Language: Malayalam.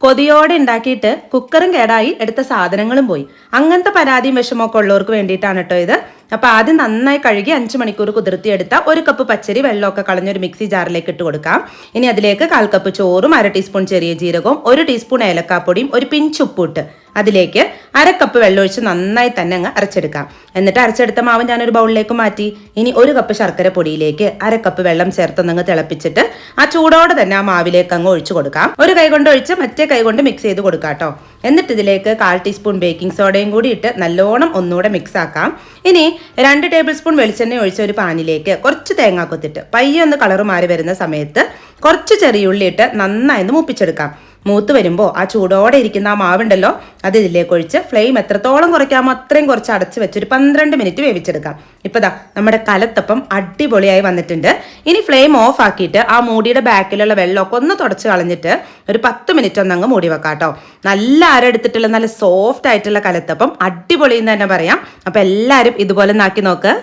കൊതിയോടെ ഉണ്ടാക്കിയിട്ട് കുക്കറും കേടായി എടുത്ത സാധനങ്ങളും പോയി. അങ്ങനത്തെ പരാതിയും വിഷമമൊക്കെ ഉള്ളവർക്ക് വേണ്ടിയിട്ടാണ് കേട്ടോ ഇത്. അപ്പോൾ ആദ്യം നന്നായി കഴുകി 5 മണിക്കൂർ കുതിർത്തിയെടുത്ത 1 കപ്പ് പച്ചരി വെള്ളമൊക്കെ കളഞ്ഞൊരു മിക്സി ജാറിലേക്ക് ഇട്ട് കൊടുക്കാം. ഇനി അതിലേക്ക് 1/4 കപ്പ് ചോറും 1/2 ടീസ്പൂൺ ചെറിയ ജീരകവും 1 ടീസ്പൂൺ ഏലക്കാപ്പൊടിയും ഒരു പിഞ്ച് ഉപ്പിട്ട് അതിലേക്ക് 1/2 കപ്പ് വെള്ളമൊഴിച്ച് നന്നായി തന്നെ അങ്ങ് അരച്ചെടുക്കാം. എന്നിട്ട് അരച്ചെടുത്ത മാവ് ഞാനൊരു ബൗളിലേക്ക് മാറ്റി. ഇനി 1 കപ്പ് ശർക്കര പൊടിയിലേക്ക് 1/2 കപ്പ് വെള്ളം ചേർത്തൊന്നങ്ങ് തിളപ്പിച്ചിട്ട് ആ ചൂടോടെ തന്നെ ആ മാവിലേക്ക് അങ്ങ് ഒഴിച്ചു കൊടുക്കാം. ഒരു കൈ കൊണ്ട് ഒഴിച്ച് മറ്റേ കൈ കൊണ്ട് മിക്സ് ചെയ്ത് കൊടുക്കാം കേട്ടോ. എന്നിട്ട് ഇതിലേക്ക് 1/4 ടീസ്പൂൺ ബേക്കിംഗ് സോഡയും കൂടി ഇട്ട് നല്ലോണം ഒന്നുകൂടെ മിക്സ് ആക്കാം. ഇനി 2 ടേബിൾ സ്പൂൺ വെളിച്ചെണ്ണ ഒഴിച്ച ഒരു പാനിലേക്ക് കുറച്ച് തേങ്ങ കൊത്തിട്ട് പയ്യെ ഒന്ന് കളറ് മാറി വരുന്ന സമയത്ത് കുറച്ച് ചെറിയ ഉള്ളി ഇട്ട് നന്നായി ഒന്ന് മൂപ്പിച്ചെടുക്കാം. മൂത്ത് വരുമ്പോൾ ആ ചൂടോടെ ഇരിക്കുന്ന ആ മാവുണ്ടല്ലോ അത് ഇതിലേക്ക് ഒഴിച്ച് ഫ്ലെയിം എത്രത്തോളം കുറയ്ക്കാമോ അത്രയും കുറച്ച് അടച്ച് വെച്ചൊരു 12 മിനിറ്റ് വേവിച്ചെടുക്കാം. ഇപ്പോൾ ദാ നമ്മുടെ കലത്തപ്പം അടിപൊളിയായി വന്നിട്ടുണ്ട്. ഇനി ഫ്ലെയിം ഓഫ് ആക്കിയിട്ട് ആ മൂടിയുടെ ബാക്കിലുള്ള വെള്ളമൊക്കെ ഒന്ന് തുടച്ച് കളഞ്ഞിട്ട് ഒരു 10 മിനിറ്റ് ഒന്നങ്ങ് മൂടി വെക്കാം കേട്ടോ. നല്ല അരെടുത്തിട്ടുള്ള നല്ല സോഫ്റ്റ് ആയിട്ടുള്ള കലത്തപ്പം അടിപൊളി എന്ന് തന്നെ പറയാം. അപ്പോൾ എല്ലാവരും ഇതുപോലെ നാക്കി നോക്ക്.